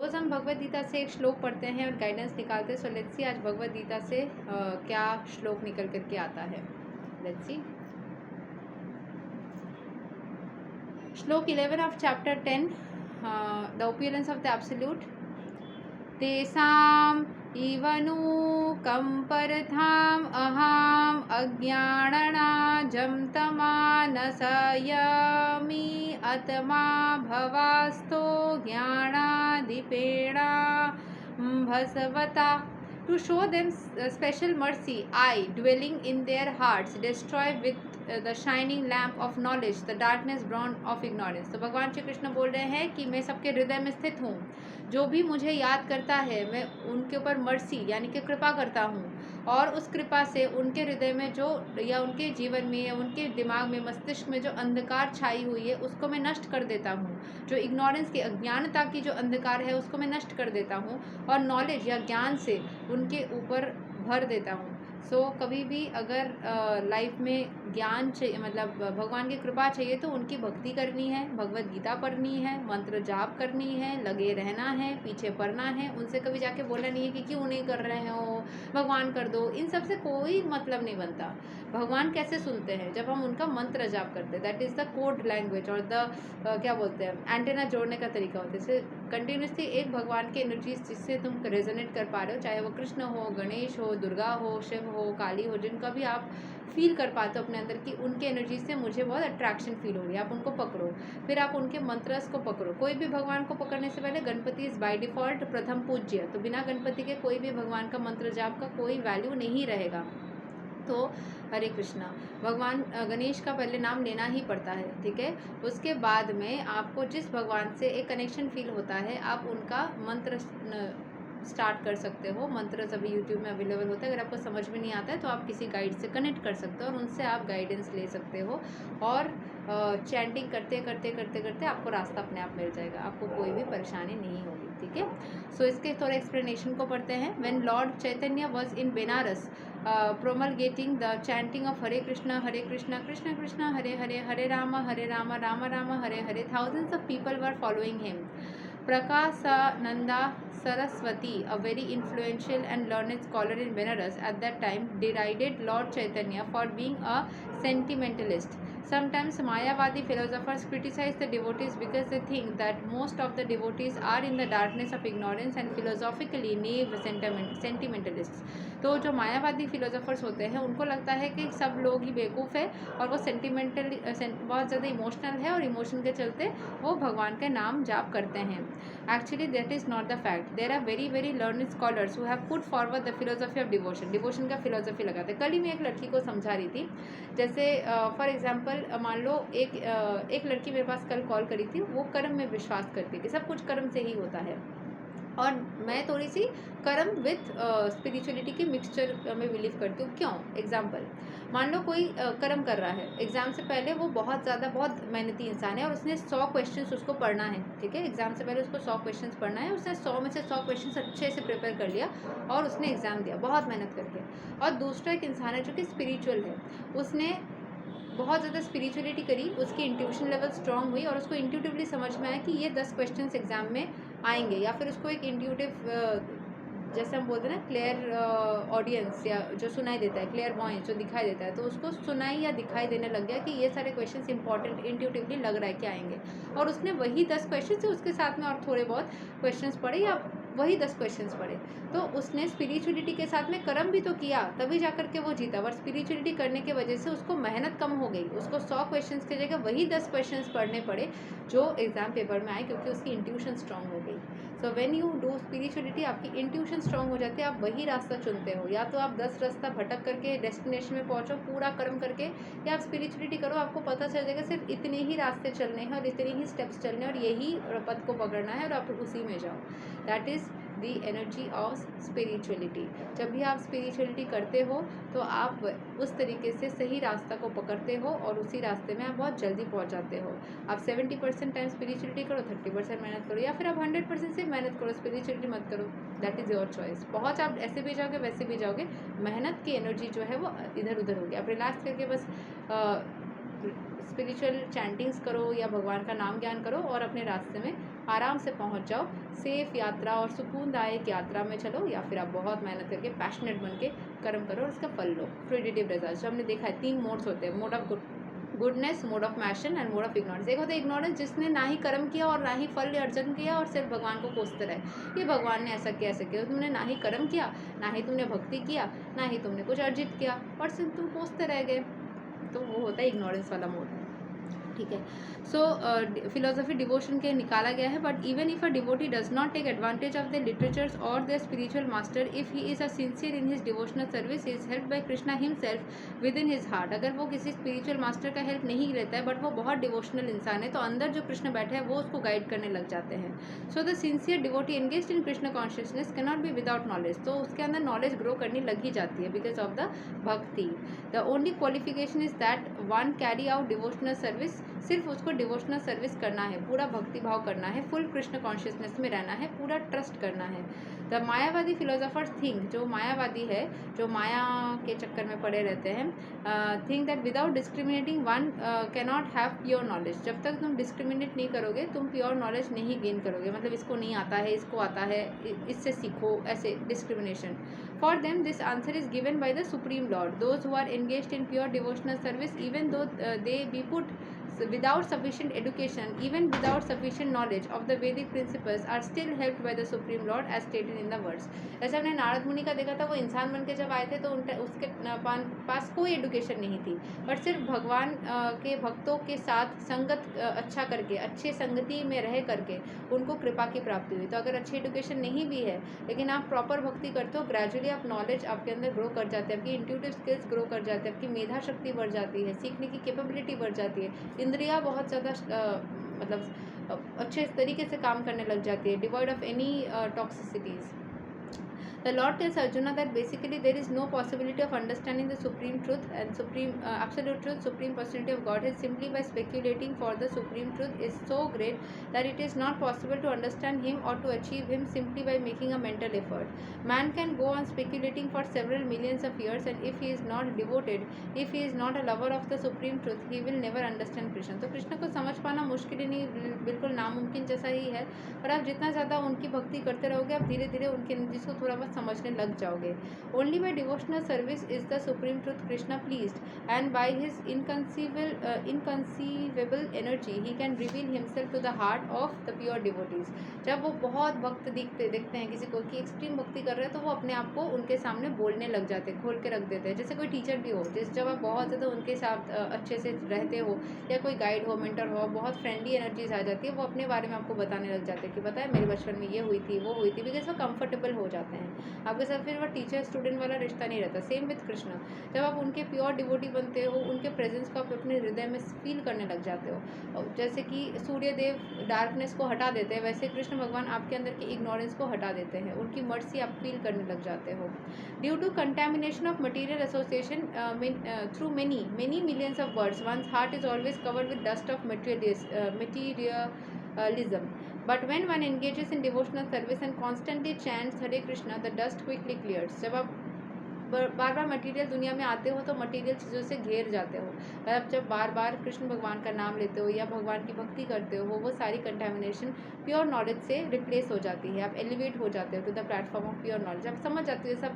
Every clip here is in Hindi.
रोज हम भगवत गीता से एक श्लोक पढ़ते हैं और गाइडेंस निकालते हैं। सो लेट्स सी आज भगवत गीता से क्या श्लोक निकल करके आता है। Let's see shloka 11 of chapter 10, the opulence of the absolute. तेषाम् इवनु कंपरथाम अहम अज्ञाननाजं तमानसयामि आत्मा भवास्तो ज्ञानादीपेना भस्वता। To show them special mercy, I, dwelling in their hearts, destroy with the shining lamp of knowledge the darkness born of ignorance। तो भगवान श्री कृष्ण बोल रहे हैं कि मैं सबके हृदय में स्थित हूँ। जो भी मुझे याद करता है मैं उनके ऊपर मर्सी यानी कि कृपा करता हूँ, और उस कृपा से उनके हृदय में जो या उनके जीवन में या उनके दिमाग में मस्तिष्क में जो अंधकार छाई हुई है उसको मैं नष्ट कर देता हूँ। जो इग्नोरेंस की अज्ञानता की जो अंधकार है उसको मैं नष्ट कर देता हूँ और नॉलेज या ज्ञान से उनके ऊपर भर देता हूँ। सो कभी भी अगर लाइफ में ज्ञान चाहिए, मतलब भगवान की कृपा चाहिए, तो उनकी भक्ति करनी है, भगवत गीता पढ़नी है, मंत्र जाप करनी है, लगे रहना है, पीछे पढ़ना है। उनसे कभी जाके बोलना नहीं है कि क्यों नहीं कर रहे हो, भगवान कर दो। इन सब से कोई मतलब नहीं बनता। भगवान कैसे सुनते हैं? जब हम उनका मंत्र जाप करते हैं। That is the code language और द क्या बोलते हैं, एंटेना जोड़ने का तरीका होता है। इससे कंटिन्यूसली एक भगवान की एनर्जीज जिससे तुम रेजोनेट कर पा रहे हो, चाहे वो कृष्ण हो, गणेश हो, दुर्गा हो, शिव हो, काली हो, जिनका भी आप फील कर पाते हो अपने अंदर कि उनके एनर्जी से मुझे बहुत अट्रैक्शन फील हो रही है, आप उनको पकड़ो। फिर आप उनके मंत्रस को पकड़ो। कोई भी भगवान को पकड़ने से पहले गणपति इज बाय डिफॉल्ट प्रथम पूज्य, तो बिना गणपति के कोई भी भगवान का मंत्र जाप का कोई वैल्यू नहीं रहेगा। तो हरे कृष्णा, भगवान गणेश का पहले नाम लेना ही पड़ता है, ठीक है। उसके बाद में आपको जिस भगवान से एक कनेक्शन फील होता है आप उनका मंत्र स्टार्ट कर सकते हो। मंत्र सभी यूट्यूब में अवेलेबल होता है। अगर आपको समझ में नहीं आता है तो आप किसी गाइड से कनेक्ट कर सकते हो और उनसे आप गाइडेंस ले सकते हो। और चैंटिंग करते करते करते करते आपको रास्ता अपने आप मिल जाएगा, आपको कोई भी परेशानी नहीं होगी, ठीक है। सो इसके थोड़ा एक्सप्लेनेशन को पढ़ते हैं। When Lord Chaitanya was in Benares promulgating the chanting of Hare Krishna, Krishna Krishna, Hare Rama, Rama Rama, Hare Hare, thousands of people were following him. Prakasananda Saraswati, a very influential and learned scholar in Benares at that time, derided Lord Chaitanya for being a sentimentalist. Sometimes Mayavadi philosophers criticize the devotees because they think that most of the devotees are in the darkness of ignorance and philosophically naive sentimentalists. तो जो मायावादी फिलोसोफर्स होते हैं उनको लगता है कि सब लोग ही बेवकूफ़ है और वो सेंटिमेंटल बहुत ज़्यादा इमोशनल है और इमोशन के चलते वो भगवान के नाम जाप करते हैं। Actually that is not the fact. There are very very learned scholars who have put forward the philosophy of devotion. Devotion का फिलोसफी लगाते हैं। कल ही मैं एक लड़की को समझा रही थी, जैसे फॉर एग्जाम्पल मान लो एक लड़की मेरे पास कल कॉल करी थी, वो कर्म में विश्वास करती थी, सब कुछ कर्म से ही होता है, और मैं थोड़ी सी कर्म विथ स्पिरिचुअलिटी के मिक्सचर में बिलीव करती हूँ। क्यों? एग्जाम्पल, मान लो कोई कर्म कर रहा है, एग्ज़ाम से पहले वो बहुत मेहनती इंसान है और उसने 100 क्वेश्चंस उसको पढ़ना है, ठीक है। एग्ज़ाम से पहले उसको 100 क्वेश्चंस पढ़ना है, उसने 100 में से 100 क्वेश्चंस अच्छे से प्रिपेयर कर लिया और उसने एग्ज़ाम दिया बहुत मेहनत करके। और दूसरा एक इंसान है जो कि स्पिरिचुअल है, उसने बहुत ज़्यादा स्पिरिचुअलिटी करी, उसकी इंट्यूशन लेवल स्ट्रांग हुई और उसको इंट्यूटिवली समझ में आया कि ये 10 क्वेश्चंस एग्जाम में आएंगे, या फिर उसको एक इंट्यूटिव जैसे हम बोलते हैं ना क्लियर ऑडियंस, या जो सुनाई देता है क्लियर वॉइस जो दिखाई देता है, तो उसको सुनाई या दिखाई देने लग गया कि ये सारे क्वेश्चंस इंपॉर्टेंट इंट्यूटिवली लग रहा है कि आएंगे, और उसने वही 10 क्वेश्चन से उसके साथ में और थोड़े बहुत क्वेश्चंस पढ़े या वही 10 क्वेश्चंस पढ़े। तो उसने स्पिरिचुअलिटी के साथ में कर्म भी तो किया, तभी जाकर के वो जीता। और स्पिरिचुअलिटी करने की वजह से उसको मेहनत कम हो गई, उसको 100 क्वेश्चंस की जगह वही 10 क्वेश्चंस पढ़ने पड़े जो एग्जाम पेपर में आए, क्योंकि उसकी इंट्यूशन स्ट्रांग हो गई। So when you do spirituality, आपकी इंट्यूशन स्ट्रांग हो जाती है, आप वही रास्ता चुनते हो। या तो आप 10 रास्ता भटक करके डेस्टिनेशन में पहुँचो पूरा कर्म करके, या आप स्पिरिचुअलिटी करो, आपको पता चल जाएगा सिर्फ इतने ही रास्ते चलने हैं और इतने ही स्टेप्स चलने हैं और यही पद को पकड़ना है और आप उसी में जाओ। That is the energy of spirituality. जब भी आप स्पिरिचुअलिटी करते हो तो आप उस तरीके से सही रास्ता को पकड़ते हो और उसी रास्ते में आप बहुत जल्दी पहुंच जाते हो। आप 70% टाइम स्पिरिचुअलिटी करो, 30% मेहनत करो, या फिर आप 100% से मेहनत करो, स्पिरिचुअलिटी मत करो। That is your choice. पहुँच आप ऐसे भी जाओगे वैसे भी जाओगे, मेहनत की एनर्जी जो है वो इधर उधर होगी। आप रिलैक्स करके बस स्पिरिचुअल चैंटिंग्स करो या भगवान का नाम ज्ञान करो और अपने रास्ते में आराम से पहुंच जाओ। सेफ यात्रा और सुकूनदायक यात्रा में चलो, या फिर आप बहुत मेहनत करके पैशनेट बन के कर्म करो और उसका फल लो। फ्रूटिटिव रिजल्ट जो हमने देखा है 3 मोड्स होते हैं, mode of goodness, mode of passion and mode of ignorance. एक होता है इग्नोरेंस, जिसने ना ही कर्म किया और ना ही फल अर्जन किया और सिर्फ भगवान को कोसते रहे, ये भगवान ने ऐसा किया ऐसा किया। तुमने ना ही कर्म किया, ना ही तुमने भक्ति किया, ना ही तुमने कुछ अर्जित किया और सिर्फ तुम कोसते रह गए, तो वो होता है इग्नोरेंस वाला मोड। ठीक है। सो फिलोसफी डिवोशन के निकाला गया है, but even if a devotee does not take advantage of the literatures और the spiritual master, if he is a sincere in his devotional service, is help by Krishna himself within his heart. अगर वो किसी स्पिरिचुअल मास्टर का हेल्प नहीं लेता है, बट वो बहुत डिवोशनल इंसान है, तो अंदर जो कृष्ण बैठे हैं वो उसको गाइड करने लग जाते हैं। So the sincere devotee engaged in Krishna consciousness can not be without knowledge, तो उसके अंदर नॉलेज ग्रो करने लग ही जाती है बिकॉज ऑफ द भक्ति। The only qualification is that one carry out devotional service, सिर्फ उसको डिवोशनल सर्विस करना है, पूरा भक्ति भाव करना है, फुल कृष्ण कॉन्शियसनेस में रहना है, पूरा ट्रस्ट करना है। द मायावादी फिलोसोफर्स थिंक, जो मायावादी है, जो माया के चक्कर में पड़े रहते हैं, think that without discriminating one can not have pure knowledge. जब तक तुम डिस्क्रिमिनेट नहीं करोगे तुम प्योर नॉलेज नहीं गेन करोगे, मतलब इसको नहीं आता है, इसको आता है, इससे सीखो, ऐसे discrimination. For them this answer is given by the supreme lord, those who are engaged in pure devotional service, even though they be put without sufficient education, even without sufficient knowledge of the Vedic principles, are still helped by the Supreme Lord as stated in the verse। ऐसे हमने नारद मुनि का देखा था, वो इंसान बन के जब आए थे तो उसके पास कोई एडुकेशन नहीं थी, बट सिर्फ भगवान के भक्तों के साथ संगत अच्छा करके, अच्छे संगति में रह करके उनको कृपा की प्राप्ति हुई। तो अगर अच्छी एडुकेशन नहीं भी है लेकिन आप प्रॉपर भक्ति करते हो, ग्रेजुअली आप नॉलेज आपके अंदर ग्रो कर जाते हैं, आपकी इंट्यूटिव स्किल्स ग्रो कर जाते हैं, आपकी मेधा शक्ति बढ़ जाती है, सीखने की कैपेबिलिटी बढ़ जाती है, इंद्रियां बहुत ज़्यादा मतलब अच्छे तरीके से काम करने लग जाती है, devoid of any toxicities. The Lord tells Arjuna that basically there is no possibility of understanding the supreme truth and absolute truth, supreme personality of Godhead simply by speculating, for the supreme truth is so great that it is not possible to understand him or to achieve him simply by making a mental effort. Man can go on speculating for several millions of years, and if he is not devoted, if he is not a lover of the supreme truth, he will never understand Krishna। तो कृष्ण को समझ पाना मुश्किल ही नहीं, बिल्कुल नामुमकिन जैसा ही है, और आप जितना ज़्यादा उनकी भक्ति करते रहोगे आप धीरे धीरे उनके एनर्जीज को थोड़ा बहुत समझने लग जाओगे। Only by devotional service is the supreme truth Krishna pleased, and by his inconceivable energy he can reveal himself to the heart of the pure devotees. जब वो बहुत भक्त देखते हैं किसी को कि एक्सट्रीम भक्ति कर रहे हैं, तो वो अपने आप को उनके सामने बोलने लग जाते हैं, खोल के रख देते हैं। जैसे कोई टीचर भी हो, जब आप बहुत ज़्यादा उनके साथ अच्छे से रहते हो, या कोई गाइड हो, मेंटर हो, बहुत फ्रेंडली एनर्जीज आ जाती है, वो अपने बारे में आपको बताने लग जाते हैं कि पता है मेरे बचपन में ये हुई थी, वो हुई थी, बिकॉज वो कंफर्टेबल हो जाते हैं आपके साथ, फिर वो टीचर स्टूडेंट वाला रिश्ता नहीं रहता। सेम विथ कृष्ण, जब आप उनके प्योर डिवोटी बनते हो, उनके प्रेजेंस को आप अपने हृदय में फील करने लग जाते हो। और जैसे कि सूर्य देव डार्कनेस को हटा देते हैं, वैसे कृष्ण भगवान आपके अंदर की इग्नोरेंस को हटा देते हैं, उनकी मर्सी आप फील करने लग जाते हो। Due to contamination of material association through many millions of births, one's heart is always covered with dust of materialism. But when one engages in devotional service and constantly chants Hare Krishna, the dust quickly clears। जब आप बार बार मटेरियल दुनिया में आते हो तो मटेरियल चीज़ों से घेर जाते हो, और आप जब बार बार कृष्ण भगवान का नाम लेते हो या भगवान की भक्ति करते हो, वो सारी कंटेमिनेशन प्योर नॉलेज से रिप्लेस हो जाती है, आप एलिवेट हो जाते हो to the platform of pure knowledge. आप समझ जाते हो सब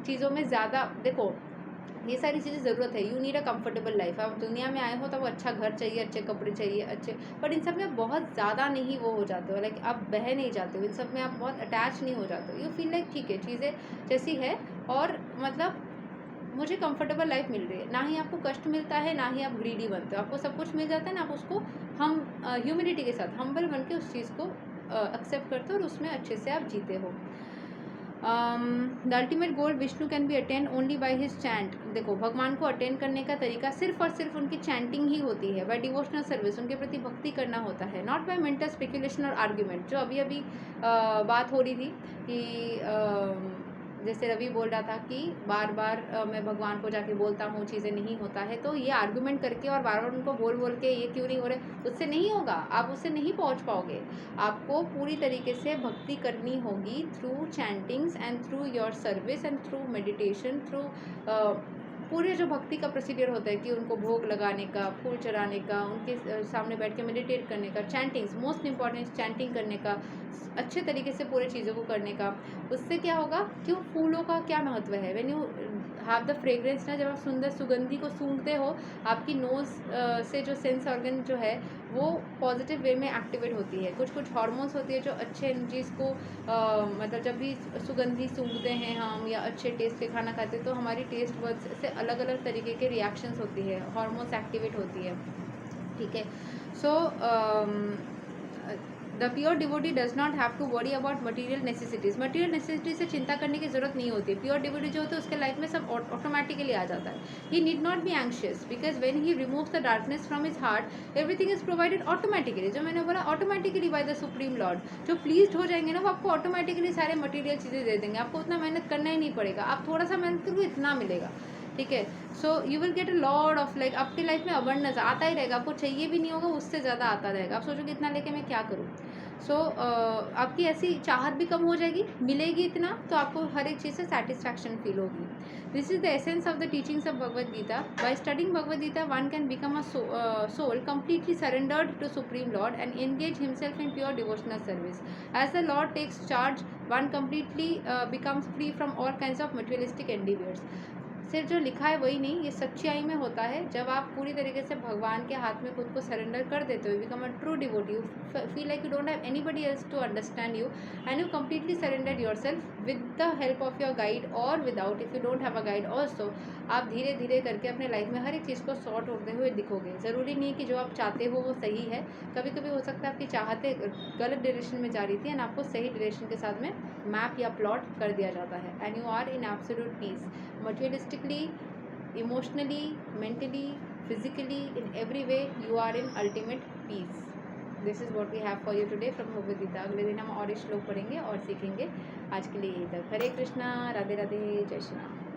चीज़ों में ज़्यादा, देखो ये सारी चीज़ें ज़रूरत है, you need a comfortable life. आप दुनिया में आए हो तो वो अच्छा घर चाहिए, अच्छे कपड़े चाहिए, अच्छे, बट इन सब में बहुत ज़्यादा नहीं वो हो जाते हो, लाइक आप बह नहीं जाते हो, इन सब में आप बहुत अटैच नहीं हो जाते हो। यू फील लाइक ठीक है चीज़ें जैसी है, और मतलब मुझे कंफर्टेबल लाइफ मिल रही है, ना ही आपको कष्ट मिलता है, ना ही आप ग्रीडी बनते हो, आपको सब कुछ मिल जाता है ना, आप उसको हम ह्यूमिलिटी के साथ हम्बल बन के उस चीज़ को एक्सेप्ट करते हो और उसमें अच्छे से आप जीते हो। The ultimate goal Vishnu can be attain only by his chant. देखो भगवान को अटेन करने का तरीका सिर्फ और सिर्फ उनकी चैंटिंग ही होती है, बाय डिवोशनल सर्विस, उनके प्रति भक्ति करना होता है, नॉट बाय मेंटल स्पेकुलेशन और आर्ग्यूमेंट। जो अभी बात हो रही थी कि जैसे रवि बोल रहा था कि बार बार मैं भगवान को जाके बोलता हूँ चीज़ें नहीं होता है, तो ये आर्गुमेंट करके और बार बार उनको बोल के ये क्यों नहीं हो रहा, उससे नहीं होगा, आप उससे नहीं पहुँच पाओगे। आपको पूरी तरीके से भक्ति करनी होगी through chantings and through your service and through meditation, through पूरे जो भक्ति का प्रोसीडियर होता है कि उनको भोग लगाने का, फूल चढ़ाने का, उनके सामने बैठ के मेडिटेट करने का, चैंटिंग्स मोस्ट इंपॉर्टेंट, चैंटिंग करने का, अच्छे तरीके से पूरे चीज़ों को करने का, उससे क्या होगा, क्यों फूलों का क्या महत्व है। When you have the fragrance ना, जब आप सुंदर सुगंधि को सूंघते हो, आपकी नोज़ से जो सेंस ऑर्गन जो है वो पॉजिटिव वे में एक्टिवेट होती है। कुछ कुछ हार्मोन्स होती है जो अच्छे एनर्जीज को मतलब जब भी सुगंधि सूंघते हैं हम या अच्छे टेस्ट के खाना खाते हैं तो हमारी टेस्ट बड्स से अलग अलग तरीके के रिएक्शंस होती है, हार्मोन्स एक्टिवेट होती है, ठीक है। So the pure devotee does not have to worry about material necessities. Material necessity से चिंता करने की जरूरत नहीं होती। प्योर डिवोटी जो होता है उसके लाइफ में सब ऑटोमेटिकली आ जाता है। He need not be anxious because when he removes the darkness from his heart everything is provided automatically. जो मैंने बोला automatically by the supreme lord, जो प्लीज हो जाएंगे ना वो आपको ऑटोमेटिकली सारे मटीरियल चीज़ें दे देंगे। आपको उतना मेहनत करना ही नहीं पड़ेगा, आप थोड़ा सा मेहनत करोगे इतना मिलेगा, ठीक है। So you will get a Lord of like आपकी लाइफ में अबंडेंस आता ही रहेगा, आपको चाहिए भी नहीं होगा, उससे ज़्यादा आता रहेगा। आप सोचोगे इतना लेके मैं क्या करूँ। सो आपकी ऐसी चाहत भी कम हो जाएगी, मिलेगी इतना तो आपको हर एक चीज़ से सेटिस्फैक्शन फील होगी। This is the essence of the teachings of Bhagavad Gita. By studying Bhagavad Gita one can become a soul completely surrendered to supreme lord and engage himself in pure devotional service. As the lord takes charge, one completely becomes free from all kinds of materialistic endeavors. सिर्फ जो लिखा है वही नहीं, ये सच्चाई में होता है। जब आप पूरी तरीके से भगवान के हाथ में खुद को सरेंडर कर देते हो, become a true devotee, you feel like you don't have anybody else to understand you and you completely surrender yourself with the help of your guide और without, if you don't have a guide also. आप धीरे धीरे करके अपने लाइफ में हर एक चीज़ को सॉर्ट होते हुए दिखोगे। ज़रूरी नहीं कि जो आप चाहते हो वो सही है, कभी कभी हो सकता है आपकी चाहते गलत डायरेक्शन में जा रही थी एंड आपको सही डायरेक्शन के साथ में मैप या प्लॉट कर दिया जाता है and you are in absolute peace, materialistically, emotionally, mentally, physically, in every way you are in ultimate peace. This is what we have for you today from Bhagavad Gita. अगले दिन हम और श्लोक पढ़ेंगे और सीखेंगे। आज के लिए यही तक। हरे कृष्णा, राधे राधे, जय श्री राम।